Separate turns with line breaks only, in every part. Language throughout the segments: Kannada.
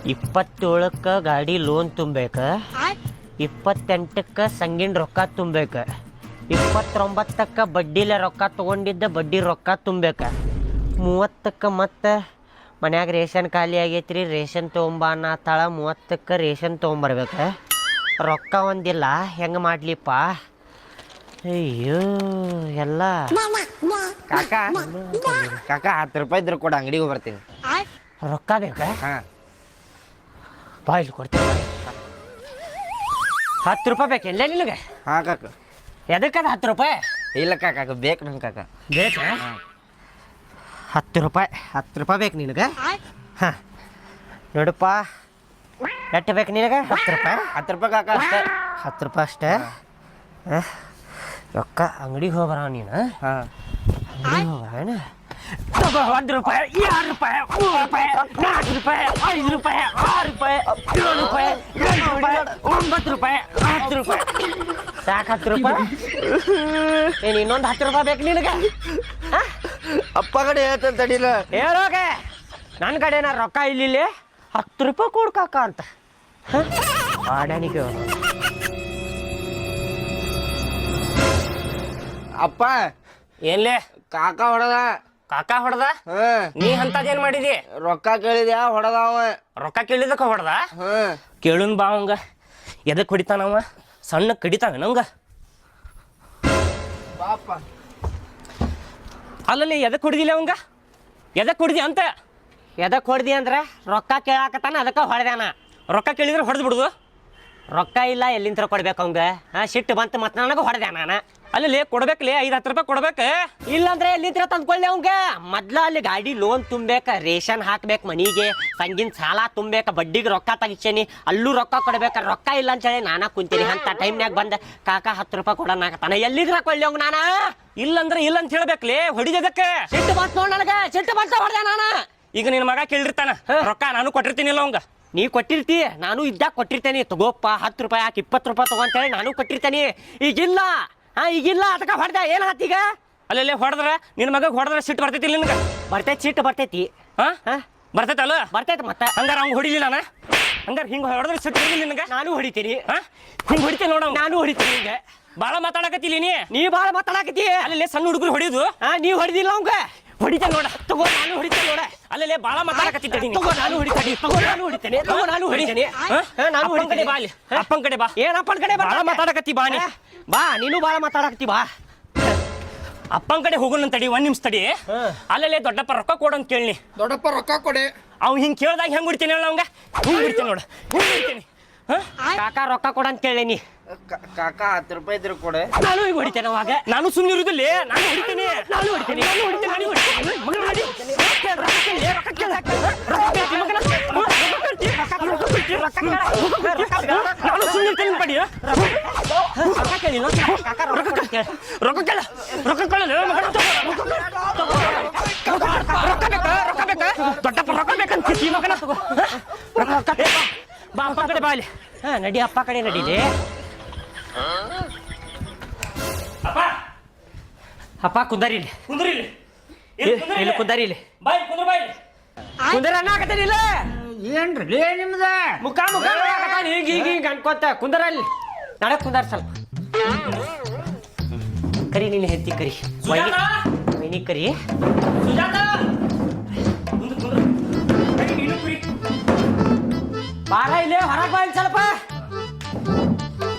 27ಕ್ಕೆ ಗಾಡಿ ಲೋನ್ ತುಂಬಬೇಕ, 28ಕ್ಕೆ ಸಂಗಿನ ರೊಕ್ಕ ತುಂಬಬೇಕ, 29ಕ್ಕೆ ಬಡ್ಡಿಲೆ ರೊಕ್ಕ ತೊಗೊಂಡಿದ್ದ ಬಡ್ಡಿ ರೊಕ್ಕ ತುಂಬಬೇಕ, 30ಕ್ಕೆ ಮತ್ತೆ ಮನ್ಯಾಗ ರೇಷನ್ ಖಾಲಿ ಆಗೈತ್ರಿ ರೇಷನ್ ತೊಗೊಂಬ ಅನ್ನತ್ತಾಳ, 30ಕ್ಕೆ ರೇಷನ್ ತೊಗೊಂಬರ್ಬೇಕ. ರೊಕ್ಕ ಒಂದಿಲ್ಲ, ಹೆಂಗೆ ಮಾಡ್ಲಿಪ್ಪ? ಅಯ್ಯೋ ಎಲ್ಲ
ಕಾಕ ಕಾಕ 10 ರೂಪಾಯಿ ಇದ್ರೆ ಕೊಡು, ಅಂಗಡಿಗೆ ಬರ್ತೀನಿ.
ರೊಕ್ಕ ಬೇಕಾ?
ಹಾಂ
ಬಾ ಇಲ್ಲಿ ಕೊಡ್ತೇವೆ. 10 ರೂಪಾಯಿ ಬೇಕಿಲ್ಲ ನಿನಗೆ?
ಹಾಂ ಕಾಕ.
ಎದಕ್ಕದ 10 ರೂಪಾಯಿ?
ಇಲ್ಲ ಕಾಕ ಬೇಕು ನಂಗೆ ಕಾಕ.
ಬೇಕಾ? 10 ರೂಪಾಯಿ ಬೇಕು ನಿನಗೆ? ಹಾಂ ನೋಡಪ್ಪ, ಎಷ್ಟು ಬೇಕು ನಿನಗೆ? 10 ರೂಪಾಯಿ.
10 ರೂಪಾಯಿ ಕಾಕ ಅಷ್ಟೇ.
10 ರೂಪಾಯಿ ಅಷ್ಟೇ? ರೊಕ್ಕ ಅಂಗಡಿಗೆ ಹೋಗ್ಬರ ನೀನು?
ಹಾಂ
ಅಂಗಡಿಗೆ ಹೋಗ್ಬರ ತಗೋ. 1 ರೂಪಾಯಿ, 2 ರೂಪಾಯಿ, 3 ರೂಪಾಯಿ, 4 ರೂಪಾಯಿ, 5 ರೂಪಾಯಿ, 6 ರೂಪಾಯಿ, 7 ರೂಪಾಯಿ, 8 ರೂಪಾಯಿ, 9 ರೂಪಾಯಿ, 10 ರೂಪಾಯಿ. ಸಾಕು 10 ರೂಪಾಯಿ? ಏನು ಇನ್ನೊಂದು 10 ರೂಪಾಯಿ ಬೇಕು ನಿನಗೆ?
ಅಪ್ಪ ಕಡೆ ಹೇಳ್ತಾನೆ ತಡಿಲ್ಲ.
ಹೇಳೋಗೆ ನನ್ನ ಕಡೆನ ರೊಕ್ಕ ಇಲ್ಲಿ 10 ರೂಪಾಯಿ ಕೊಡ್ಕಾಕ ಅಂತ ಆಡಾನಿಗೆ.
ಅಪ್ಪ
ಏನ್ಲೇ
ಕಾಕ ಹೊಡೆದ.
ಕಾಕ ಹೊಡೆದ?
ಹಾಂ.
ನೀ ಅಂತದೇನು ಮಾಡಿದಿ?
ರೊಕ್ಕ ಕೇಳಿದ್ಯಾ ಹೊಡೆದವ.
ರೊಕ್ಕ ಕೇಳಿದಕ್ಕೆ ಹೊಡೆದ?
ಹಾಂ.
ಕೇಳುನ್ ಬಾ ಅವಂಗ. ಎದಕ್ಕೆ ಹೊಡಿತಾನವ? ಸಣ್ಣ ಕಡಿತಾವೆ ನಂಗೆ.
ಬಾಪ
ಅಲ್ಲಲ್ಲಿ ಎದಕ್ಕೆ ಹೊಡೆದಿಲ್ಲ ಅವಂಗ? ಎದಕ್ಕೆ ಹೊಡೆದಿ ಅಂತ? ಎದಕ್ಕೆ ಹೊಡೆದಿ ಅಂದ್ರೆ ರೊಕ್ಕ ಕೇಳಾಕತ್ತಾನ, ಅದಕ್ಕೆ ಹೊಡೆದಾನ. ರೊಕ್ಕ ಕೇಳಿದ್ರೆ ಹೊಡೆದು ಬಿಡುದು. ರೊಕ್ಕ ಇಲ್ಲ, ಎಲ್ಲಿಂದ ಕೊಡ್ಬೇಕು ಅವಂಗ? ಸಿಟ್ಟು ಬಂತು ಮತ್ತೆ ನನಗೆ ಹೊಡೆದೆ ನಾನು. ಅಲ್ಲಿ ಕೊಡ್ಬೇಕಲ್ಲಿ 5-10 ರೂಪಾಯಿ ಕೊಡ್ಬೇಕು. ಇಲ್ಲಾಂದ್ರೆ ಎಲ್ಲಿಂದ ತಂದ್ಕೊಳ್ಳಿ ಅವಂಗ. ಮೊದ್ಲ ಅಲ್ಲಿ ಗಾಡಿ ಲೋನ್ ತುಂಬೇಕ, ರೇಷನ್ ಹಾಕ್ಬೇಕು, ಮನಿಗೆ ಸಂಗಿನ ಸಾಲ ತುಂಬೇಕ, ಬಡ್ಡಿಗೆ ರೊಕ್ಕ ತೆಗಿಸೇನಿ, ಅಲ್ಲೂ ರೊಕ್ಕ ಕೊಡ್ಬೇಕ. ರೊಕ್ಕ ಇಲ್ಲ ಅಂತೇಳಿ ನಾನ ಕುಂತೀನಿ. ಅಂತ ಟೈಮ್ನಾಗ ಬಂದ ಕಾಕ 10 ರೂಪಾಯಿ ಕೊಡೋಣಾಕತ್ತಾನ. ಎಲ್ಲಿದ್ರ ಕೊಳ್ಳಿ ಅವಂಗ ನಾನು? ಇಲ್ಲಂದ್ರೆ ಇಲ್ಲ ಅಂತ ಹೇಳ್ಬೇಕ್ಲಿ. ಹೊಡಿದಕ್ಕೆ ಸಿಟ್ಟು ಬಂತು ನೋಡಿ ನನಗೆ. ಸಿಟ್ಟು ಬಂತ ಹೊಡೆದೆ ನಾನು. ಈಗ ನಿನ್ನ ಮಗ ಕೇಳಿರ್ತಾನ ರೊಕ್ಕ, ನಾನು ಕೊಟ್ಟಿರ್ತೀನಿಲ್ಲ ಅವಂಗ. ನೀ ಕೊಟ್ಟಿರ್ತಿ, ನಾನು ಇದ್ದಾಗ ಕೊಟ್ಟಿರ್ತೇನೆ. ತಗೋಪ್ಪ 10 ರೂಪಾಯಿ ಯಾಕೆ 20 ರೂಪಾಯಿ ತಗೊಂತೇಳಿ ನಾನು ಕೊಟ್ಟಿರ್ತೇನೆ. ಈಗಿಲ್ಲ. ಈಗಿಲ್ಲ, ಅದಕ್ಕೆ ಹೊಡೆದ. ಏನು ಹಾತೀಗ? ಅಲ್ಲೇ ಹೊಡೆದ್ರೆ ನಿನ್ನ ಮಗ ಹೊಡೆದ್ರೆ ಸಿಟ್ಟು ಬರ್ತೈತಿ ನಿನ್ಗೆ? ಬರ್ತೈತಿ, ಸಿಟ್ಟು ಬರ್ತೈತಿ. ಬರ್ತೈತಲ್ಲ? ಬರ್ತೈತೆ ಮತ್ತೆ. ಹಂಗಾರೆ ಅವ್ನು ಹೊಡಿಲಿ ನಾನು? ಹಂಗಾರೆ ಹಿಂಗೆ ಹೊಡೆದ್ರೆ ಸಿಟ್ಟು ಬರಲಿ ನಿನಗೆ? ನಾನು ಹೊಡಿತೀನಿ. ಹಿಂಗೆ ಹೊಡಿತೇನೆ ನೋಡ. ನಾನು ಹೊಡಿತೀನಿ. ಹಿಂಗೆ ಭಾಳ ಮಾತಾಡಕತ್ತಿಲ್ಲ ನೀ ಭಾಳ ಮಾತಾಡಕತ್ತಿ. ಅಲ್ಲೇ ಸಣ್ಣ ಹುಡುಗರು ಹೊಡಿಯೋದು ನೀವು ಹೊಡಿದಿಲ್ಲ ಅವಂಗ. ಹೊಡಿತೇನೆ ನೋಡ. ತಗೋ ನಾನು ಹೊಡಿತೇನೆ ನೋಡ. ಅಲ್ಲೇ ಭಾಳ ಮಾತಾಡಕತ್ತಿದ್ದೆ. ತಗೋ ನಾನು ಹೊಡಿತೇನೆ. ತಗೋ ನಾನು ಹೊಡಿತೇನೆ. ತಗೋ ನಾನು ಹೊಡಿತೇನೆ. ನಾನು ಹೊಡಿತೇನೆ. ಬಾ ಅಲ್ಲಿ ಅಪ್ಪನ ಕಡೆ ಬಾ. ಏನು ಅಪ್ಪನ ಕಡೆ? ಭಾಳ ಮಾತಾಡಕತ್ತಿ. ಬಾ ನೀ ಬಾ. ನೀನು ಭಾಳ ಮಾತಾಡಕತ್ತಿ. ಬಾ ಅಪ್ಪನ ಕಡೆ ಹೋಗೋಣ ತಡಿ. 1 ನಿಮಿಷ ತಡಿ. ಅಲ್ಲೇ ದೊಡ್ಡಪ್ಪ ರೊಕ್ಕ ಕೊಡು ಅಂತ ಕೇಳಿ.
ದೊಡ್ಡಪ್ಪ ರೊಕ್ಕ ಕೊಡಿ.
ಅವ್ ಹಿಂಗೆ ಕೇಳ್ದಾಗ ಹೆಂಗೆ ಹೊಡಿತೇನೆ ಹೇಳ ಅವಂಗ? ಹಿಂಗೆ ಹೊಡಿತೇನೆ ನೋಡ. ಹಿಂಗೆ ಹೊಡಿತೇನೆ. ಕಾಕ ರೊಕ್ಕ ಕೊಡ ಅಂತ ಕೇಳೀನಿ.
ಕಾಕ 10 ರೂಪಾಯಿ ಇದ್ರೆ ಕೊಡೆ.
ನಾನು ಈಗ ಹೊಡಿತೇನೆ. ಅವಾಗ ನಾನು ಸುಮ್ಮನೆ ಇರುದಿಲ್ಲ. ನಾನು ಹೊಡಿತೇನೆ. ನಾನು ಹೊಡಿತೇನೆ. ನಾನು ಹೊಡಿತೇನೆ. ನಾನು ಹೊಡಿತೇನೆ. ಮಗನ ಹೊಡಿ. ನಾನು ಸುಮ್ಮನೆ ಇರ್ತೇನೆ ಪಡಿ. ರೊಕ್ಕ ಕೇಳಿ. ಕಾಕ ರೊಕ್ಕ ಕೇಳ. ರೊಕ್ಕ ಕೇಳ. ರೊಕ್ಕ ಕೇಳಲ್ಲ ಮಗನ. ರೊಕ್ಕ ಬೇಕಾ? ರೊಕ್ಕ ಬೇಕಾ? ದೊಡ್ಡಪ್ಪ ರೊಕ್ಕ ಬೇಕಂತ ಮಗನ. ತಗೋ ರೊಕ್ಕ. ಬಾ ಅಪ್ಪ ಕಡೆ ಬಾ ಅಲ್ಲಿ. ನಡಿ ಅಪ್ಪ ಕಡೆ ನಡೀಲಿ. ಅಪ್ಪ ಕುಂದರಿಲಿ. ಕುಂದರಿಲಿ. ಇಲ್ಲಿ ಕುಂದರಿಲಿ. ಬಾಯ್ ಕುಂದ್ರ. ಬಾಯ್ ಕುಂದರ ಅನ್ನಾಕತ್ತೇನಿಲ್ಲ.
ಏನ್ರಿ ನಿಮ್ದ
ಮುಖ ಹಿಂಗ ಹಿಂಗ ಅನ್ಕೋತ ಕುಂದರಲ್ಲಿ. ನಡಕ್ ಕುಂದಾರ ಸ್ವಲ್ಪ. ಕರಿ ನೀನು ಹೆತ್ತಿ ಕರಿ. ವೈನಿ ಕರಿ. ಬಾರ ಇಲ್ಲೇ ಹೊರಗೆ ಬಾ. ಸ್ವಲ್ಪ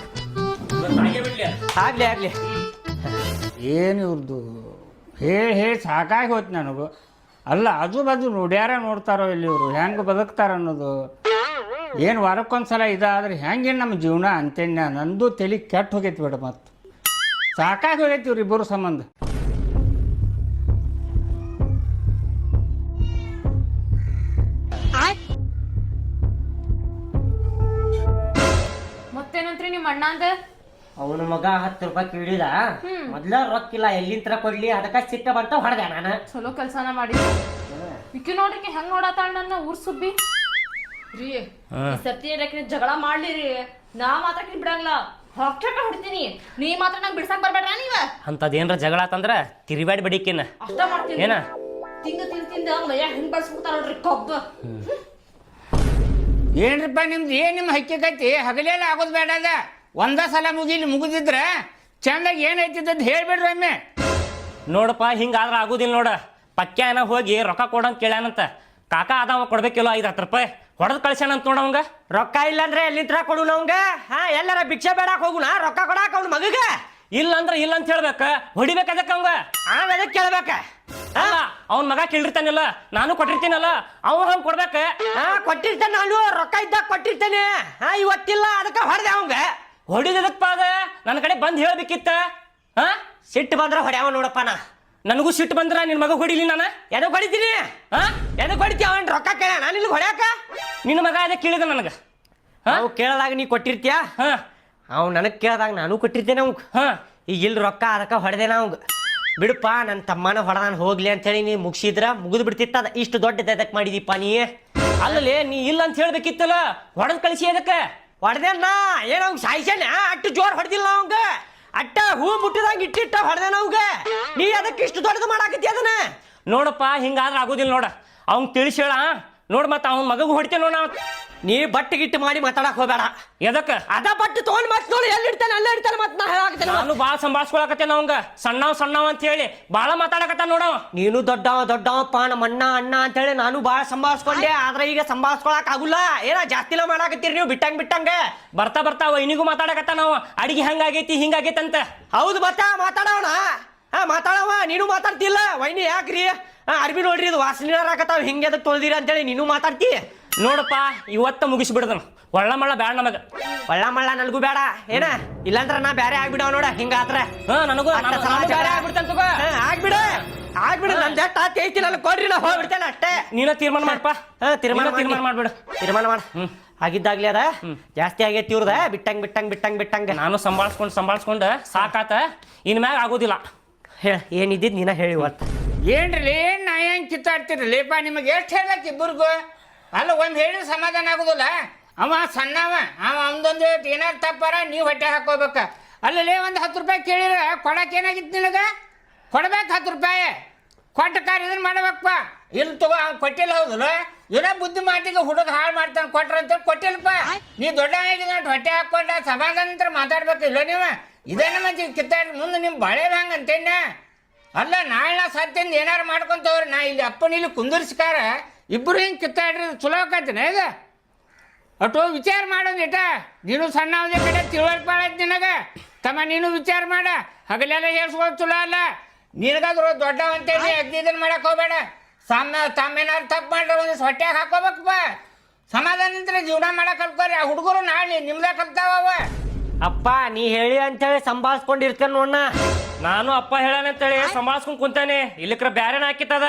ಆಗ್ಲಿ ಆಗ್ಲಿ.
ಏನು ಇವ್ರದ್ದು ಹೇಳಿ ಸಾಕಾಗಿ ಹೋಯ್ತು ನನಗೂ. ಅಲ್ಲ ಆಜು ಬಾಜು ನೋಡ್ಯಾರ ನೋಡ್ತಾರೋ ಇಲ್ಲಿ ಇವರು ಹೆಂಗೆ ಬದುಕ್ತಾರ ಅನ್ನೋದು. ಏನು ವಾರಕ್ಕೊಂದ್ಸಲ ಇದಾದ್ರೆ ಹೆಂಗೇನು ನಮ್ಮ ಜೀವನ ಅಂತೇನ. ನಂದು ತಲೆ ಕೆಟ್ಟು ಹೋಗೈತಿ ಬಿಡ. ಮತ್ತು ಸಾಕಾಗಿ ಹೋಗೈತಿ ಇವ್ರಿಬ್ಬರು ಸಂಬಂಧ.
ಮತ್ತೇನಂತ್ರಿ ನಿಮ್ಮ ಅಣ್ಣ ಅಂದ?
ಅವನ ಮಗ 10 ರೂಪಾಯಿ ಕೇಳಿದ. ಮೊದ್ಲ ರೊಕ್ಕಿಲ್ಲ, ಎಲ್ಲಿಂತ್ರ ಕೊಡ್ಲಿ, ಅದಕ್ಕ ಸಿಟ್ಟ ಬಂತ ಹೊಡೆದೆ ನಾನು.
ಚಲೋ ಕೆಲಸನ ಮಾಡಿ. ಇಕ್ಕಿ ನೋಡ್ರಿ ಹೆಂಗ್ ನೋಡತ್ತಾಳ ನನ್ನ ಊರ್ ಸುಬ್ಬಿ ರೀ. ಸತ್ತಿ ಜಗಳ ಮಾಡ್ಲಿರಿ. ನಾ ಮಾತ್ರ ಬಿಡಂಗಿಲ್ಲ. ಹೊಟ್ಟೆ ಹೊಡಿತೀನಿ. ನೀ ಮಾತ್ರ ನಂಗೆ ಬಿಡ್ಸಕ್ ಬರ್ಬೇಡ್ರ ನೀವ.
ಅಂತದೇನ್ರ ಜಗಳ ಆತಂದ್ರ ತಿರುಗಾಡಿ ಬಡಿಕಿನ
ಅಷ್ಟ ಮಾಡ್ತೀನಿ.
ಏನ
ತಿಂದ ಮೈಯ ಹೆಂಗ್ ಬಳಸ್ಬಿಡ್ತಾರ ನೋಡ್ರಿ ಕೊಬ್ಬ.
ಏನ್ರಿಪ್ಪ ನಿಮ್ದು ಏನು ನಿಮ್ಮ ಹಕ್ಕಿಕೈತಿ ಹಗಲೆಲ್ಲ ಆಗೋದು ಬೇಡ ಅದ ಒಂದ ಸಲ ಮುಗಿದಿದ್ರೆ ಚಂದಾಗಿ ಏನೈತಿದ್ದದ್ದು ಹೇಳ್ಬಿಡ್ರಿ ಒಮ್ಮೆ.
ನೋಡಪ್ಪ ಹಿಂಗಾದ್ರೆ ಆಗುದಿಲ್ಲ ನೋಡ. ಪಕ್ಯಾನ ಹೋಗಿ ರೊಕ್ಕ ಕೊಡಂತ ಕೇಳ್ಯಾನಂತ. ಕಾಕ ಅದಾವ ಕೊಡ್ಬೇಕಿಲ್ಲ 5-10 ರೂಪಾಯಿ ಹೊಡೆದು ಕಳ್ಸ್ಯಾನಂತ ನೋಡ ಅವಂಗ. ರೊಕ್ಕ ಇಲ್ಲಂದ್ರೆ ಎಲ್ಲಿಂತ್ರ ಕೊಡು ಅವಂಗ? ಎಲ್ಲಾರ ಭಿಕ್ಷೆ ಬೇಡಾಕ್ ಹೋಗುಣ ರೊಕ್ಕ ಕೊಡಾಕ ಅವ್ನ ಮಗಗ. ಇಲ್ಲಂದ್ರ ಇಲ್ಲ ಅಂತ ಹೇಳ್ಬೇಕ, ಹೊಡಿಬೇಕ ಅದಕ್ಕೆ ಅವಂಗ. ಅದಕ್ಕೆ ಕೇಳ್ಬೇಕ. ಅಲ್ಲ ಅವ್ನ ಮಗ ಕೇಳಿರ್ತಾನಿಲ್ಲ, ನಾನು ಕೊಟ್ಟಿರ್ತೀನಲ್ಲ, ಅವ ಹಂಗೆ ಕೊಡ್ಬೇಕ. ಕೊಟ್ಟಿರ್ತೇನೆ, ನಾನು ರೊಕ್ಕ ಇದ್ದಾಗ ಕೊಟ್ಟಿರ್ತೇನೆ. ಇವತ್ತಿಲ್ಲ ಅದಕ್ಕೆ ಹೊಡೆದೆ ಅವಂಗ. ಹೊಡಿದದಕ್ಕಪ್ಪ ಅದ ನನ್ನ ಕಡೆ ಬಂದು ಹೇಳ್ಬೇಕಿತ್ತ. ಸಿಟ್ಟು ಬಂದ್ರ ಹೊಡ್ಯಾವ ನೋಡಪ್ಪ. ನನಗೂ ಸಿಟ್ಟು ಬಂದ್ರ ನಿನ್ ಮಗ ಹೊಡಿಲಿ ನಾನು. ಎದಕ್ಕೆ ಹೊಡಿತೀನಿ? ಎದಕ್ಕೆ ಹೊಡಿತೀಯ? ಅವನ್ ರೊಕ್ಕ ಕೇಳ ನಾನು ಇಲ್ಲಿ ಹೊಡ್ಯಾಕ. ನಿನ್ನ ಮಗ ಅದೇ ಕೇಳಿದ ನನಗೆ. ಅವು ಕೇಳಿದಾಗ ನೀ ಕೊಟ್ಟಿರ್ತೀಯ, ಅವ್ ನನಗೆ ಕೇಳಿದಾಗ ನಾನು ಕೊಟ್ಟಿರ್ತೇನೆ ಅವಂಗ. ಈಗ ಇಲ್ಲಿ ರೊಕ್ಕ ಅದಕ್ಕೆ ಹೊಡೆದೇನ ಅವಂಗ. ಬಿಡಪ್ಪ ನನ್ನ ತಮ್ಮನ ಹೊಡೆದಾನ ಹೋಗ್ಲಿ ಅಂತೇಳಿ ನೀ ಮುಗಿಸಿದ್ರ ಮುಗಿದು ಬಿಡ್ತಿತ್ತದ. ಇಷ್ಟು ದೊಡ್ಡ ಎದಕ್ಕೆ ಮಾಡಿದೀಪ ನೀ? ಅಲ್ಲಲ್ಲಿ ನೀ ಇಲ್ಲ ಅಂತ ಹೇಳ್ಬೇಕಿತ್ತಲ್ಲ, ಹೊಡೆದ್ ಕಳಿಸಿ ಅದಕ್ಕೆ. ಹೊಡೆದೇನ ಏನ ಅವಂಗ ಸಾಯಿಸೇನ? ಅಟ್ಟು ಜೋರ್ ಹೊಡೆದಿಲ್ಲ ಅವಂಗ. ಅಟ್ಟ ಹೂ ಮುಟ್ಟಿದಂಗ ಇಟ್ಟಿಟ್ಟ ಹೊಡೆದೇನ ಅವಂಗ. ನೀ ಅದಕ್ಕೆ ಇಷ್ಟು ದೊಡ್ಡದು ಮಾಡಾಕತ್ತಿ ಅದನ್ನ. ನೋಡಪ್ಪ ಹಿಂಗಾದ್ರೆ ಆಗೋದಿಲ್ಲ ನೋಡ. ಅವ್ನ್ ತಿಳಿಸಿ ಹೇಳ ನೋಡ್. ಮತ್ತ ಅವ್ನ ಮಗಗೂ ಹೊಡಿತೇನೆ ನೋಡ. ನೀ ಬಟ್ಟೆ ಗಿಟ್ಟು ಮಾಡಿ ಮಾತಾಡಕ್ ಹೋಗ್ಬೇಡ. ಎದಕ್ಕೆ? ಅದ ಬಟ್ಟೆ ತಗೊಂಡ್ ಮತ್ ನೋಡಿ ಎಲ್ಲಿ ಇಡ್ತಾನೆ ಅಲ್ಲೇ ಇಡ್ತಾನೆ. ಮತ್ ನಾ ಹೇಳಾಕತ್ತೇನೆ. ನಾನು ಭಾಳ ಸಂಭಾಳ್ಸ್ಕೊಳಕತ್ತೇನ ಅವಂಗ. ಸಣ್ಣವ್ ಅಂತ ಹೇಳಿ ಭಾಳ ಮಾತಾಡಕತ್ತ ನೋಡವ. ನೀನು ದೊಡ್ಡವಪ್ಪ ನಮ್ಮ ಅಣ್ಣ ಅಂತ ಹೇಳಿ ನಾನು ಭಾಳ ಸಂಭಾಳ್ಸ್ಕೊಂಡೆ. ಆದ್ರೆ ಈಗ ಸಂಭಾಳ್ಸ್ಕೊಳಕ್ ಆಗುಲ್ಲ. ಏನ ಜಾಸ್ತಿಲ ಮಾಡಾಕತ್ತೀರಿ ನೀವು ಬಿಟ್ಟಂಗ. ಬರ್ತಾ ವೈನಿಗೂ ಮಾತಾಡಕತ್ತ ನಾವು. ಅಡಿಗೆ ಹಂಗಾಗೈತಿ ಹಿಂಗಾಗೈತಿ ಅಂತ. ಹೌದು ಮಾತಾಡೋಣ. ಮಾತಾಡವ. ನೀನು ಮಾತಾಡ್ತಿಲ್ಲ. ವೈನಿ ಯಾಕ್ರಿ ಅರ್ಬಿ ನೋಡ್ರಿ ಇದು ವಾಸನೆ ಹಾಕತ್ತಾವ ಹಿಂಗೆ ಅದಕ್ಕೆ ತೊಳ್ದಿರ ಅಂತೇಳಿ ನೀನು ಮಾತಾಡ್ತಿ. ನೋಡಪ್ಪ ಇವತ್ತ ಮುಗಿಸ್ಬಿಡ್ದನು. ಒಳ್ಳ ಮಳ್ಳ ಬೇಡ ನಮಗ. ಒಳ್ಳ ಮಳ್ಳ ನನಗೂ ಬೇಡ. ಏನ ಇಲ್ಲಾಂದ್ರ ನಾ ಬೇರೆ ಆಗ್ಬಿಡವ ನೋಡ. ಹಿಂಗಾತ್ರ ನನಗೂ ಬೇರೆ ಆಗ್ಬಿಡ್ತೇನೆ. ಆಗ್ಬಿಡ ನನ್ ಜಟ್ ಐತಿ ನಾನು ಕೊಡ್ರಿ ನಾ ಹೋಗ್ಬಿಡ್ತೇನೆ ಅಷ್ಟೇ. ನೀನ ತೀರ್ಮಾನ ಮಾಡಪ್ಪ. ತೀರ್ಮಾನ ಮಾಡ್ಬಿಡು. ತೀರ್ಮಾನ ಮಾಡ. ಆಗಿದ್ದಾಗ್ಲಿ ಅದ ಜಾಸ್ತಿ ಆಗೈತಿ ಇವ್ರದ. ಬಿಟ್ಟಂಗ ನಾನು ಸಂಭಾಳ್ಸ್ಕೊಂಡು ಸಾಕಾತ. ಇನ್ ಮ್ಯಾಗ ಆಗೋದಿಲ್ಲ. ಹೇಳ ಏನಿದ್ದಿದ್ ನೀನ ಹೇಳಿ ಇವತ್ತು.
ಏನ್ರಿ ಏನ್ ನಾ ಹೆಂಗ್ ಕಿತ್ತಾಡ್ತಿರ್ಲಿಪ್ಪ? ನಿಮಗೆ ಎಷ್ಟು ಹೇಳಕ್ ಇಬ್ಬರಿಗೂ? ಅಲ್ಲ ಒಂದ್ ಹೇಳಿ ಸಮಾಧಾನ ಆಗುದಿಲ್ಲ. ಅವ ಸಣ್ಣವ, ಅವನದೊಂದು ಏನಾರು ತಪ್ಪಾರ ನೀವು ಹೊಟ್ಟೆ ಹಾಕೋಬೇಕ. ಅಲ್ಲೇ ಒಂದು 10 ರೂಪಾಯಿ ಕೇಳಿರ ಕೊಡಕ್ಕೆ ಏನಾಗಿತ್ತು ನಿನಗ? ಕೊಡ್ಬೇಕು 10 ರೂಪಾಯಿ. ಕೊಟ್ಟ ಕಾರ್ ಇದನ್ನ ಮಾಡ್ಬೇಕಪ್ಪ. ಇಲ್ಲಿ ತಗೋ ಅವ್ನು ಕೊಟ್ಟಿಲ್ಲ. ಹೌದಲ್ಲ ಏನೋ ಬುದ್ಧಿ ಮಾತಿಗೆ ಹುಡುಗ ಹಾಳು ಮಾಡ್ತಾನೆ ಕೊಟ್ರ ಅಂತೇಳಿ ಕೊಟ್ಟಿಲ್ಲಪ್ಪ. ನೀ ದೊಡ್ಡ ಹೊಟ್ಟೆ ಹಾಕೊಂಡ ಸಮಾಧಾನ ನಂತರ ಮಾತಾಡ್ಬೇಕಿಲ್ಲ ನೀವು. ಇದೇನ ಮತ್ತೆ ಕಿತ್ತಾಡ್ರಿ ಮುಂದೆ ನಿಮ್ಮ ಬಾಳೆ ಹಂಗೆ ಅಂತೇನ. ಅಲ್ಲ ನಾಳೆ ಸತ್ತಿಂದ ಏನಾರು ಮಾಡ್ಕೊಂತವ್ರಿ. ನಾ ಇಲ್ಲಿ ಅಪ್ಪನ ಇಲ್ಲಿ ಕುಂದರ್ಸ್ಕಾರ ಇಬ್ಬರು ಹಿಂಗೆ ಕಿತ್ತಾಡ್ರಿ ಚಲೋ ಆಕೈತಿನ ಈಗ? ಅಟೋ ವಿಚಾರ ಮಾಡೋದು ಇಟ. ನೀನು ಸಣ್ಣ ಅವನ ಕಡೆ ತಿಳುವಳಿಕೆ ಮಾಡೈತಿ ನಿನಗೆ. ತಮ್ಮ ನೀನು ವಿಚಾರ ಮಾಡ. ಹಗಲೆಲ್ಲ ಹೇಳ್ಸ್ಬೋದು ಚಲೋ ಅಲ್ಲ. ನಿನಗಾದ್ರು ದೊಡ್ಡವಂತೇಳಿ ಇದನ್ನ ಮಾಡಕ್ ಹೋಗ್ಬೇಡ. ತಮ್ಮೇನಾದ್ರು ತಪ್ಪು ಮಾಡ್ರೆ ಒಂದು ಹೊಟ್ಟೆಗೆ ಹಾಕೋಬೇಕಪ್ಪ. ಸಮಾಧಾನಂತರ ಜೀವನ ಮಾಡಕ್ ಕಲ್ಕೋರಿ. ಆ ಹುಡುಗರು ನಾಳೆ ನಿಮ್ದಾಗ ಕಲ್ತಾವ.
ಅಪ್ಪ ನೀ ಹೇಳಿ ಅಂತೇಳಿ ಸಂಭಾಳ್ಸ್ಕೊಂಡಿರ್ತೇನೆ ನೋಡ್ನ. ನಾನು ಅಪ್ಪ ಹೇಳಂತೇಳಿ ಸಂಭಾಳ್ಸ್ಕೊಂಡ್ ಕುಂತಾನೆ. ಇಲ್ಲಿಕ್ರ ಬ್ಯಾರೆನ ಹಾಕಿತ್ತದ.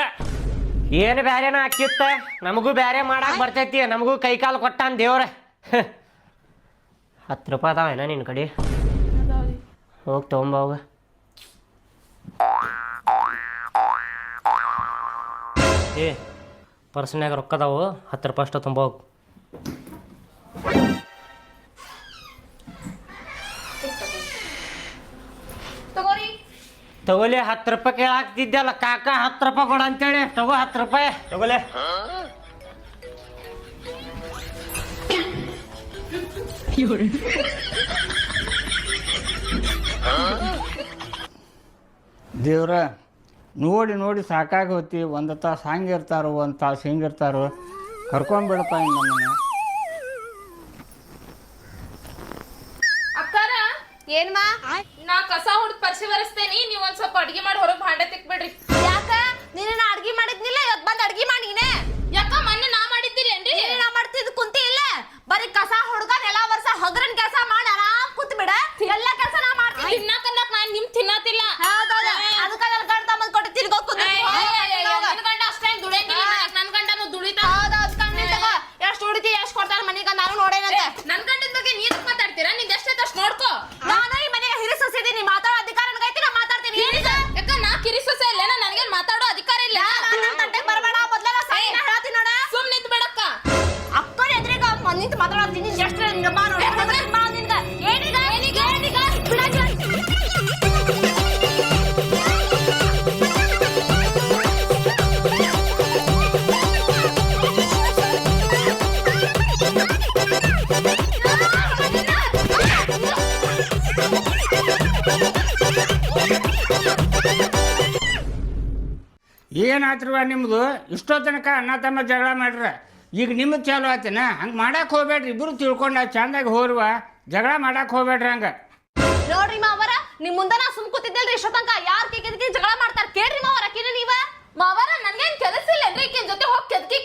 ಏನು ಬ್ಯಾರೇನ ಹಾಕಿತ್ತ? ನಮಗೂ ಬ್ಯಾರೆ ಮಾಡಾಕ್ ಬರ್ತೈತಿ. ನಮಗೂ ಕೈ ಕಾಲು ಕೊಟ್ಟಾನ ದೇವ್ರ. 10 ರೂಪಾಯಿ ಅದಾವೇನ ನಿನ್ನ ಕಡೆ? ಹೋಗಿ ತಗೊಂಬ ಹೋಗ. ಪರ್ಸನ್ಯಾಗ ರೊಕ್ಕದಾವು 10 ರೂಪಾಯಿ ಅಷ್ಟ ತುಂಬ ಹೋಗು. ತಗೋಲಿ 10 ರೂಪಾಯಿ ಕೇಳಾಕ್ತಿದ್ದಲ್ಲ ಕಾಕ. 10 ರೂಪಾಯಿ ಕೊಡ ಅಂತೇಳಿ ತಗೋ 10 ರೂಪಾಯಿ ತಗೋಲೆ.
ದೇವ್ರ ನೋಡಿ ಸಾಕಾಗಿ ಹೋತಿ. ಒಂದು ತಾಸು ಹಂಗಿರ್ತಾರೋ ಒಂದು ತಾಸು ಹಿಂಗಿರ್ತಾರೋ. ಕರ್ಕೊಂಡ್ಬಿಡಪ್ಪ ಇನ್ನು ನಮ್ಮನ್ನ.
ಅಕ್ಕಾರ ಏನ್ಮಾ? ನಾ ಕಸ ಹೊಡೆದ್ ಪರಿಸಿ ಬರಸ್ತೇನಿ. ನೀವ್ ಒಂದ್ ಸ್ವಲ್ಪ ಅಡ್ಗೆ ಮಾಡಿ ಹೊರಗ್ ಭಾಂಡೆ ತಿಕ್ಬಿಡ್ರಿ. ಯಾಕ ನೀನು ಅಡ್ಗೆ ಮಾಡಿದ್ನಿಲ್ಲ? ಇವತ್ ಬಂದ್ ಅಡ್ಗೆ ಮಾಡಿ ನೀನೆ. ಯಾಕ ಮೊನ್ನೆ ನಾ ಮಾಡಿದ್ದಿಲ್ಲೇನ್ರಿ? ನಾ ಮಾಡ್ತಿದ್ ಕುಂತಿ ಇಲ್ಲ. ಬರೀ ಕಸ ಹುಡುಗ ನೆಲ ವರ್ಷ ಹಗರನ್ ಕೆಲಸ ಮಾಡಿ ಆರಾಮ್ ಕೂತ್ ಬಿಡ. ಎಲ್ಲ ಕೆಲಸ ನಾ ಮಾಡ್ತೀನಿ. ತಿನ್ನಕನ್ನಕ್ ನಾನ್ ನಿಮ್ ತಿನ್ನತಿಲ್ಲ. ಹೌದೌದು. ಅದಕ್ಕ ನನ್ ಗಂಡ ತಮ್ಮದ್ ಕೊಟ್ಟು ತಿನ್ಕೋ ಕುಂತ. ನನ್ ಗಂಡ ಅಷ್ಟೇ ದುಡಿಯಂಗಿಲ್ಲ. ನನ್ ಗಂಡನು ದುಡಿತಾ. ಹೌದೌದು. ಕಣ್ಣಿಂದ ಎಷ್ಟು ದುಡಿತಿ ಎಷ್ಟು ಕೊಡ್ತಾರ ಮನಿಗ ನಾನು ನೋಡೇನಂತೆ. ನನ್ ಗಂಡನ ಬಗ್ಗೆ ನೀನ್ ಮಾತಾಡ್ತೀರಾ? ನಿಂದ ಎಷ್ಟೈತೆ ಅಷ್ಟು ನೋಡ್ಕೋ. ನಾನು ಈ ಮನೆಗೆ ಹಿರಿಸೊಸಿದೀನಿ. ಮಾತಾಡೋ ಅಧಿಕಾರ ನನಗೈತಿ. ನಾ ಮಾತಾಡ್ತೀನಿ. ಯಾಕ ನಾ ಕಿರಿಸೊಸೆ ಇಲ್ಲ? ನನಗೇನ್ ಮಾತಾಡೋ ಅಧಿಕಾರ ಇಲ್ಲ. ನನ್ನ ತಂಟೆಗೆ ಬರಬೇಡ. ಮೊದಲ ಸೈನ ಹೇಳ್ತೀನಿ ನೋಡ. ಸುಮ್ ನಿಂತ್ ಬಿಡಕ್ಕ. ಅಪ್ಪನ ಎದುರಿಗೆ ನಿಂತು ಮಾತಾಡೋತೀನಿ. ಎಷ್ಟು ನಿನ್ಗ ಏನೀಗ ಬಿಡಾಕ
ಏನಾತ್ರವ ನಿಮ್ಮದು ಇಷ್ಟೋ ತನಕ ಅಣ್ಣ ತಮ್ಮ ಜಗಳ ಮಾಡ್ರ ಈಗ ನಿಮ್ಮದು ಚಾಲು ಆತೇನ ಹಂಗೆ ಮಾಡಕ್ಕೆ ಹೋಗ್ಬೇಡ್ರಿ ಇಬ್ಬರು ತಿಳ್ಕೊಂಡು ಚಂದಾಗಿ ಹೋರುವ ಜಗಳ ಮಾಡಕ್ಕೆ ಹೋಗ್ಬೇಡ್ರಿ ಹಂಗೆ
ನೋಡ್ರಿ ಮಾವರ ನಿಮ್ ಮುಂದೆ ನಾ ಸುಮ್ ಕೂತಿದ್ದಲ್ರಿ ಇಷ್ಟೋ ತನಕ ಯಾರು ಕೇಳ್ಕಿ ಜಗಳ ಮಾಡ್ತಾರ ಕೇಳ್ರಿ ಮಾವರ ಆಕಿನ ನೀವ ಮಾವರ ನನ್ಗೇನ್ ಕೆಲಸ ಇಲ್ಲ ಅಂದ್ರೆ ಈಕಿನ ಜೊತೆ ಹೋಗಿ ಕೆದ್ಕಿ